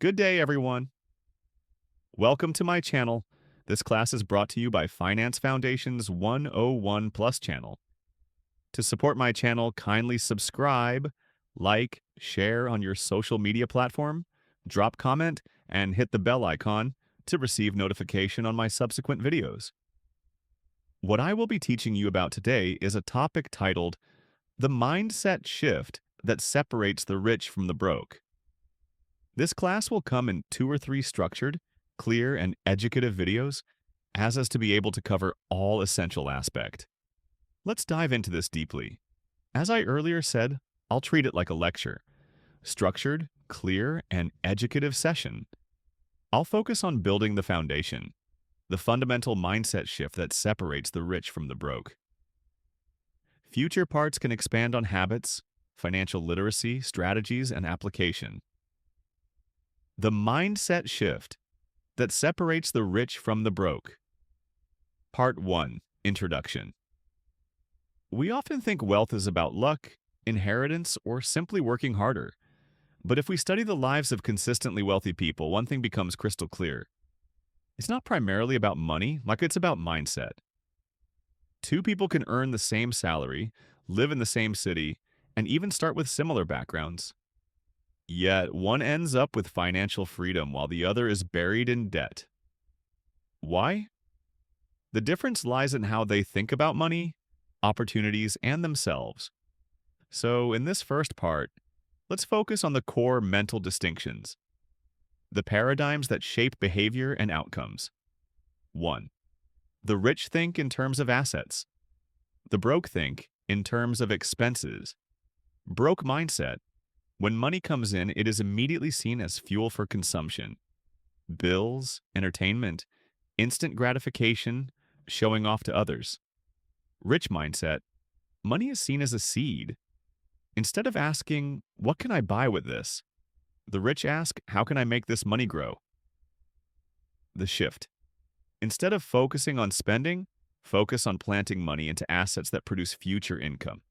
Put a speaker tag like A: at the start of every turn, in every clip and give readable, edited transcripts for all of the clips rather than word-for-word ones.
A: Good day, everyone. Welcome to my channel. This class is brought to you by Finance Foundation's 101 Plus channel. To support my channel, kindly subscribe, like, share on your social media platform, drop comment, and hit the bell icon to receive notification on my subsequent videos. What I will be teaching you about today is a topic titled The Mindset Shift That Separates the Rich from the Broke. This class will come in 2 or 3 structured, clear, and educative videos as to be able to cover all essential aspect. Let's dive into this deeply. As I earlier said, I'll treat it like a lecture. Structured, clear, and educative session. I'll focus on building the foundation, the fundamental mindset shift that separates the rich from the broke. Future parts can expand on habits, financial literacy, strategies, and application. The mindset shift that separates the rich from the broke. Part 1. Introduction. We often think wealth is about luck, inheritance, or simply working harder. But if we study the lives of consistently wealthy people, one thing becomes crystal clear. It's not primarily about money, like it's about mindset. 2 people can earn the same salary, live in the same city, and even start with similar backgrounds. Yet one ends up with financial freedom while the other is buried in debt. Why? The difference lies in how they think about money, opportunities, and themselves. So in this first part, let's focus on the core mental distinctions, the paradigms that shape behavior and outcomes. 1. The rich think in terms of assets. The broke think in terms of expenses. Broke mindset. When money comes in, it is immediately seen as fuel for consumption. Bills, entertainment, instant gratification, showing off to others. Rich mindset. Money is seen as a seed. Instead of asking, what can I buy with this? The rich ask, how can I make this money grow? The shift. Instead of focusing on spending, focus on planting money into assets that produce future income.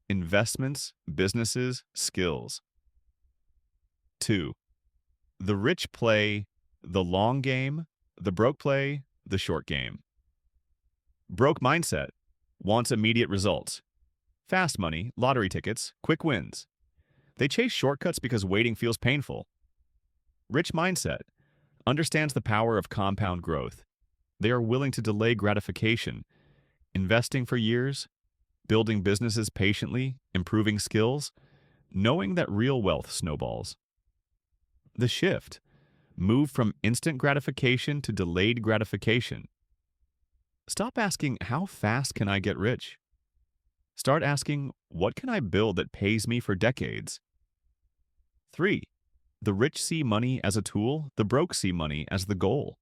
A: Investments, businesses, skills. 2. The rich play the long game, the broke play the short game. Broke mindset wants immediate results. Fast money, lottery tickets, quick wins. They chase shortcuts because waiting feels painful. Rich mindset understands the power of compound growth. They are willing to delay gratification, investing for years, building businesses patiently, improving skills, knowing that real wealth snowballs. The shift. Move from instant gratification to delayed gratification. Stop asking, how fast can I get rich? Start asking, what can I build that pays me for decades? 3. The rich see money as a tool, the broke see money as the goal.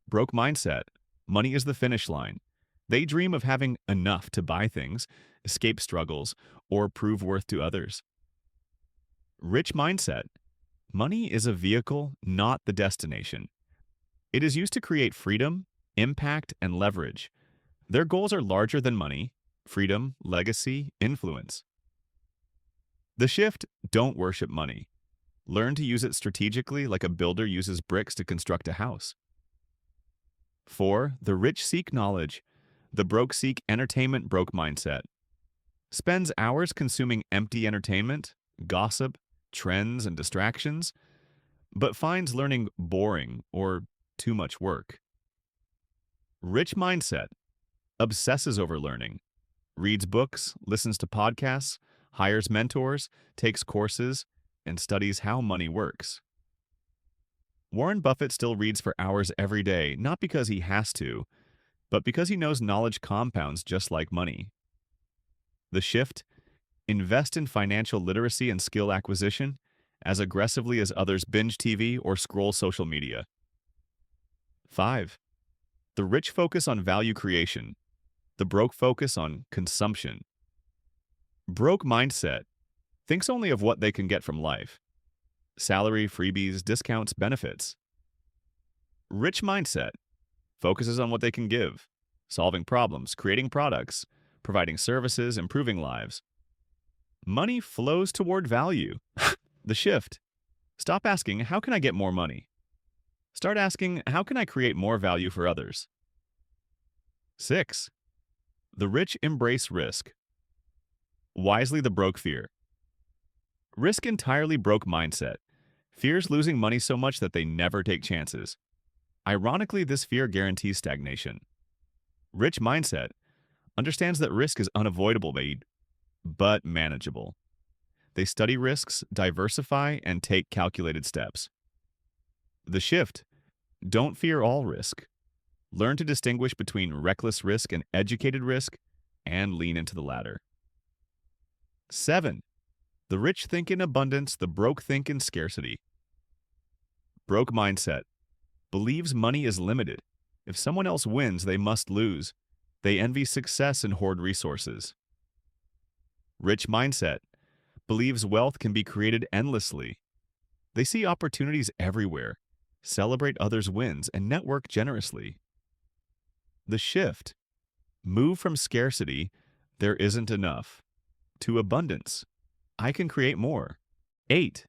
A: Broke mindset. Money is the finish line. They dream of having enough to buy things, escape struggles, or prove worth to others. Rich mindset. Money is a vehicle, not the destination. It is used to create freedom, impact, and leverage. Their goals are larger than money: freedom, legacy, influence. The shift. Don't worship money. Learn to use it strategically like a builder uses bricks to construct a house. 4. The rich seek knowledge. The broke seek entertainment. Broke mindset spends hours consuming empty entertainment, gossip, trends, and distractions, but finds learning boring or too much work. Rich mindset obsesses over learning, reads books, listens to podcasts, hires mentors, takes courses, and studies how money works. Warren Buffett still reads for hours every day, not because he has to, but because he knows knowledge compounds just like money. The shift. Invest in financial literacy and skill acquisition as aggressively as others binge TV or scroll social media. 5. The rich focus on value creation. The broke focus on consumption. Broke mindset thinks only of what they can get from life. Salary, freebies, discounts, benefits. Rich mindset focuses on what they can give, solving problems, creating products, providing services, improving lives. Money flows toward value. The shift. Stop asking, how can I get more money? Start asking, how can I create more value for others? 6. The rich embrace risk. Wisely the broke fear. Risk entirely broke mindset. Fears losing money so much that they never take chances. Ironically, this fear guarantees stagnation. Rich mindset understands that risk is unavoidable but manageable. They study risks, diversify, and take calculated steps. The shift: don't fear all risk. Learn to distinguish between reckless risk and educated risk, and lean into the latter. 7. The rich think in abundance, the broke think in scarcity. Broke mindset believes money is limited. If someone else wins, they must lose. They envy success and hoard resources. Rich mindset believes wealth can be created endlessly. They see opportunities everywhere, celebrate others' wins, and network generously. The shift: move from scarcity, there isn't enough, to abundance, I can create more. 8.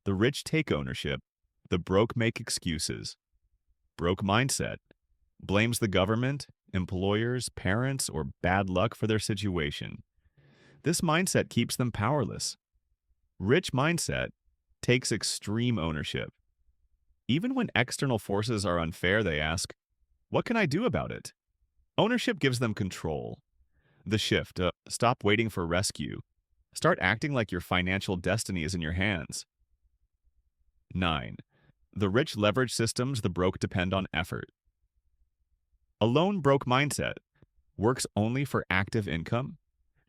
A: The rich take ownership, the broke make excuses. Broke mindset blames the government, employers, parents, or bad luck for their situation. This mindset keeps them powerless. Rich mindset takes extreme ownership. Even when external forces are unfair, they ask, what can I do about it? Ownership gives them control. The shift: stop waiting for rescue. Start acting like your financial destiny is in your hands. 9. The rich leverage systems, the broke depend on effort. A lone broke mindset works only for active income,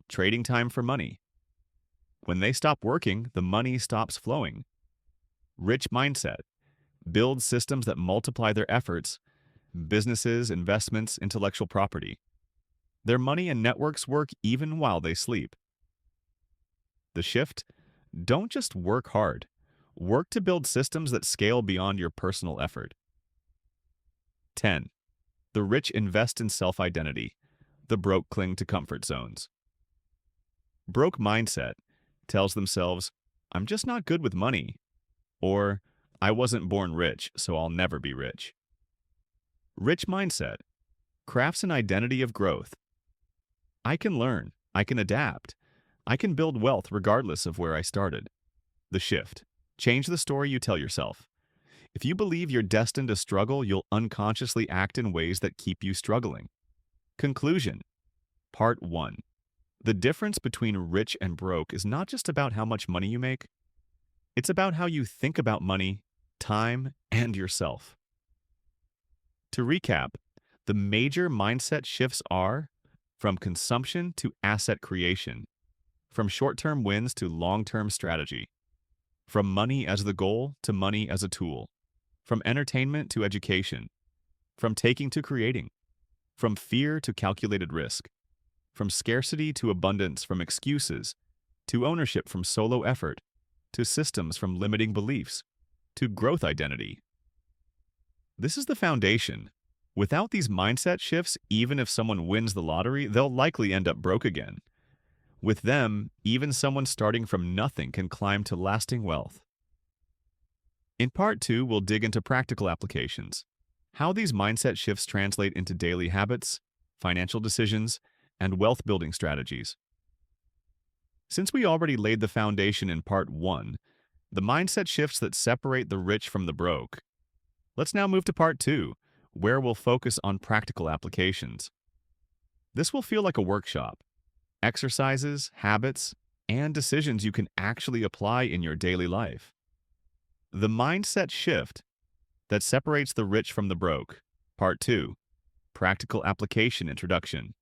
A: trading time for money. When they stop working, the money stops flowing. Rich mindset builds systems that multiply their efforts: businesses, investments, intellectual property. Their money and networks work even while they sleep. The shift: don't just work hard. Work to build systems that scale beyond your personal effort. 10. The rich invest in self-identity. The broke cling to comfort zones. Broke mindset tells themselves, I'm just not good with money, or I wasn't born rich, so I'll never be rich. Rich mindset crafts an identity of growth. I can learn, I can adapt, I can build wealth regardless of where I started. The shift: change the story you tell yourself. If you believe you're destined to struggle, you'll unconsciously act in ways that keep you struggling. Conclusion. Part 1. The difference between rich and broke is not just about how much money you make. It's about how you think about money, time, and yourself. To recap, the major mindset shifts are from consumption to asset creation, from short-term wins to long-term strategy, from money as the goal to money as a tool, from entertainment to education, from taking to creating, from fear to calculated risk, from scarcity to abundance, from excuses to ownership, from solo effort to systems, from limiting beliefs to growth identity. This is the foundation. Without these mindset shifts, even if someone wins the lottery, they'll likely end up broke again. With them, even someone starting from nothing can climb to lasting wealth. In Part 2, we'll dig into practical applications, how these mindset shifts translate into daily habits, financial decisions, and wealth-building strategies. Since we already laid the foundation in Part 1, the mindset shifts that separate the rich from the broke, let's now move to Part 2, where we'll focus on practical applications. This will feel like a workshop: exercises, habits, and decisions you can actually apply in your daily life. The mindset shift that separates the rich from the broke. Part 2, practical application introduction.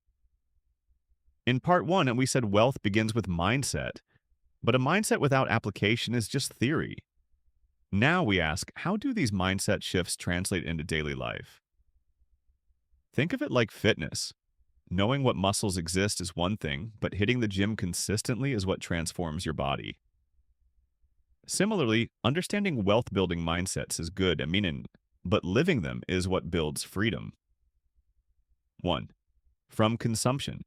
A: In Part 1, we said wealth begins with mindset, but a mindset without application is just theory. Now we ask, how do these mindset shifts translate into daily life? Think of it like fitness. Knowing what muscles exist is one thing, but hitting the gym consistently is what transforms your body. Similarly, understanding wealth-building mindsets is good, but living them is what builds freedom. 1. From consumption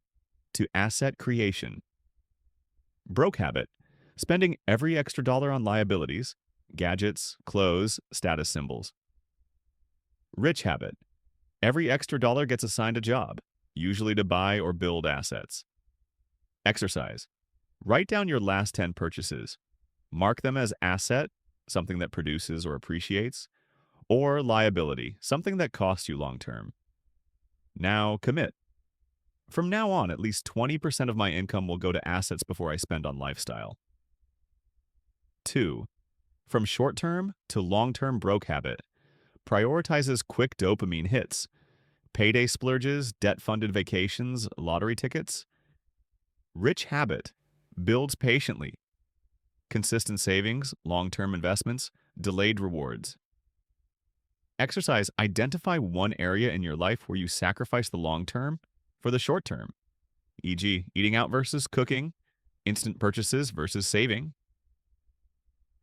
A: to asset creation. Broke habit: spending every extra dollar on liabilities, gadgets, clothes, status symbols. Rich habit. Every extra dollar gets assigned a job, usually to buy or build assets. Exercise. Write down your last 10 purchases. Mark them as asset, something that produces or appreciates, or liability, something that costs you long term. Now commit. From now on, at least 20% of my income will go to assets before I spend on lifestyle. 2. From short-term to long-term broke habit. Prioritizes quick dopamine hits. Payday splurges, debt-funded vacations, lottery tickets. Rich habit. Builds patiently. Consistent savings, long-term investments, delayed rewards. Exercise. Identify one area in your life where you sacrifice the long term for the short term, e.g., eating out versus cooking, instant purchases versus saving.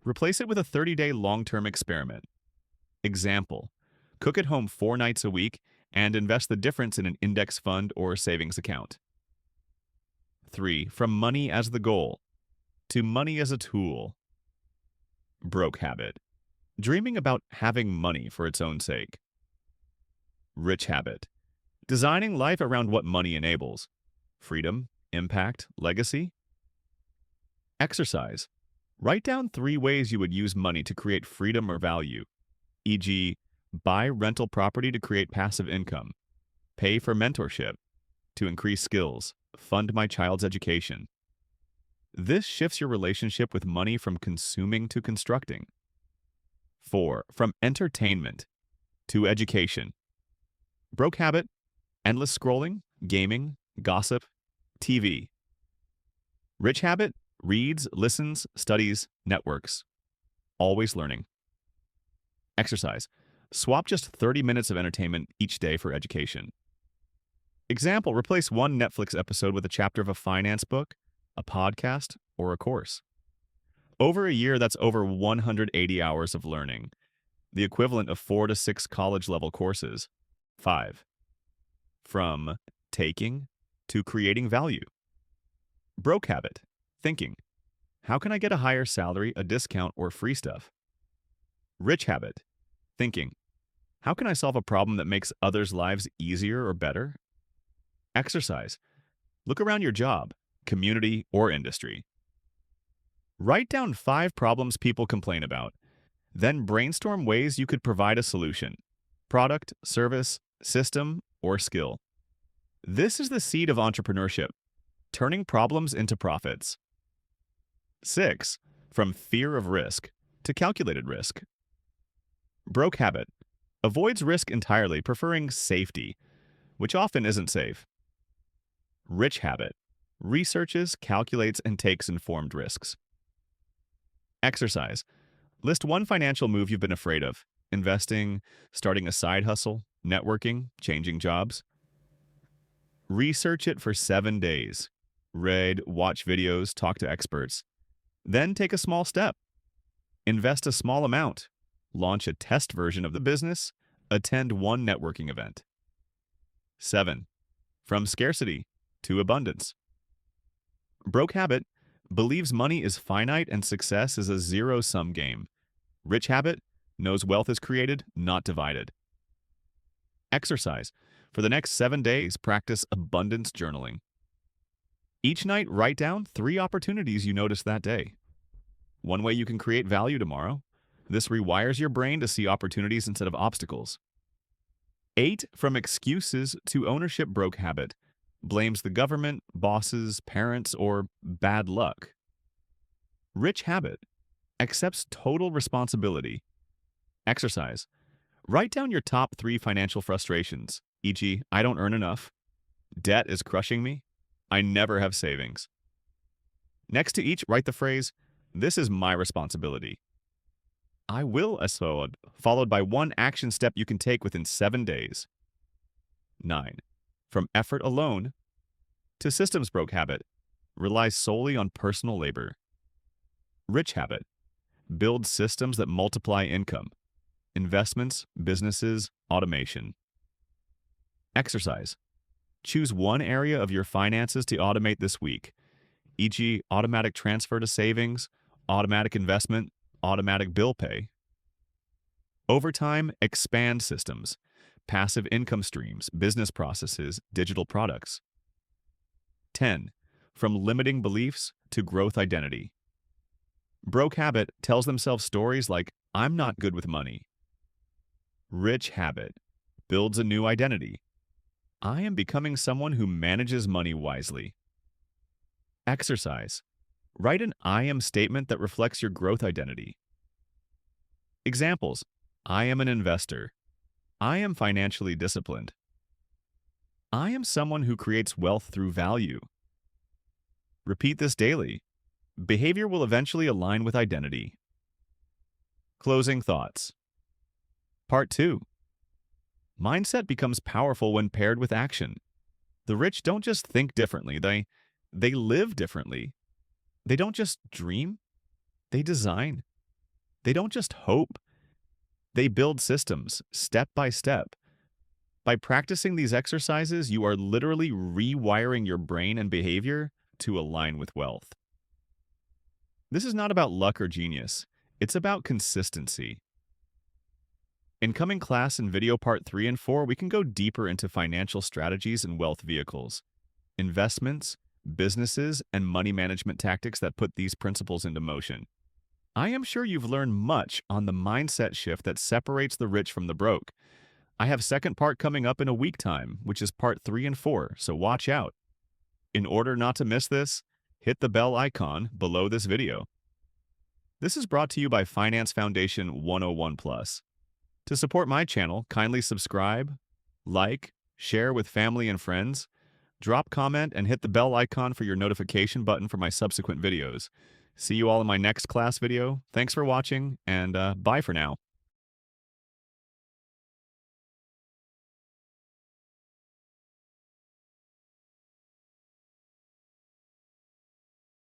A: Replace it with a 30-day long-term experiment. Example, cook at home 4 nights a week and invest the difference in an index fund or savings account. 3. From money as the goal to money as a tool. Broke habit. Dreaming about having money for its own sake. Rich habit. Designing life around what money enables. Freedom, impact, legacy. Exercise. Write down 3 ways you would use money to create freedom or value, e.g., buy rental property to create passive income, pay for mentorship, to increase skills, fund my child's education. This shifts your relationship with money from consuming to constructing. 4. From entertainment to education. Broke habit, endless scrolling, gaming, gossip, TV. Rich habit, reads, listens, studies, networks. Always learning. Exercise. Swap just 30 minutes of entertainment each day for education. Example, replace one Netflix episode with a chapter of a finance book, a podcast, or a course. Over a year, that's over 180 hours of learning, the equivalent of 4 to 6 college-level courses. 5. From taking to creating value. Broke habit. Thinking. How can I get a higher salary, a discount, or free stuff? Rich habit. Thinking. How can I solve a problem that makes others' lives easier or better? Exercise. Look around your job, community, or industry. Write down 5 problems people complain about. Then brainstorm ways you could provide a solution. Product, service, system, or skill. This is the seed of entrepreneurship, turning problems into profits. 6. From fear of risk to calculated risk. Broke habit. Avoids risk entirely, preferring safety, which often isn't safe. Rich habit. Researches, calculates, and takes informed risks. Exercise. List one financial move you've been afraid of. Investing, starting a side hustle, networking, changing jobs. Research it for 7 days. Read, watch videos, talk to experts. Then take a small step. Invest a small amount. Launch a test version of the business. Attend one networking event. 7. From scarcity to abundance. Broke habit. Believes money is finite and success is a zero-sum game. Rich habit. Knows wealth is created, not divided. Exercise. For the next 7 days, practice abundance journaling. Each night, write down 3 opportunities you noticed that day. One way you can create value tomorrow. This rewires your brain to see opportunities instead of obstacles. 8. From excuses to ownership broke habit. Blames the government, bosses, parents, or bad luck. Rich habit. Accepts total responsibility. Exercise. Write down your top 3 financial frustrations, e.g., I don't earn enough, debt is crushing me, I never have savings. Next to each, write the phrase, this is my responsibility. I will asod, followed by one action step you can take within 7 days. 9. From effort alone to systems broke habit. Relies solely on personal labor. Rich habit. Build systems that multiply income. Investments, businesses, automation. Exercise. Choose one area of your finances to automate this week, e.g., automatic transfer to savings, automatic investment, automatic bill pay. Over time, expand systems, passive income streams, business processes, digital products. 10. From limiting beliefs to growth identity. Broke habit tells themselves stories like, I'm not good with money. Rich habit builds a new identity. I am becoming someone who manages money wisely. Exercise. Write an I am statement that reflects your growth identity. Examples. I am an investor. I am financially disciplined. I am someone who creates wealth through value. Repeat this daily. Behavior will eventually align with identity. Closing thoughts. Part 2. Mindset becomes powerful when paired with action. The rich don't just think differently, they live differently. They don't just dream, they design. They don't just hope, they build systems, step by step. By practicing these exercises, you are literally rewiring your brain and behavior to align with wealth. This is not about luck or genius. It's about consistency. In coming class and video part 3 and 4, we can go deeper into financial strategies and wealth vehicles, investments, businesses, and money management tactics that put these principles into motion. I am sure you've learned much on the mindset shift that separates the rich from the broke. I have second part coming up in a week time, which is part 3 and 4, so watch out. In order not to miss this, hit the bell icon below this video. This is brought to you by Finance Foundation 101 Plus. To support my channel, kindly subscribe, like, share with family and friends, drop comment, and hit the bell icon for your notification button for my subsequent videos. See you all in my next class video. Thanks for watching, and bye for now.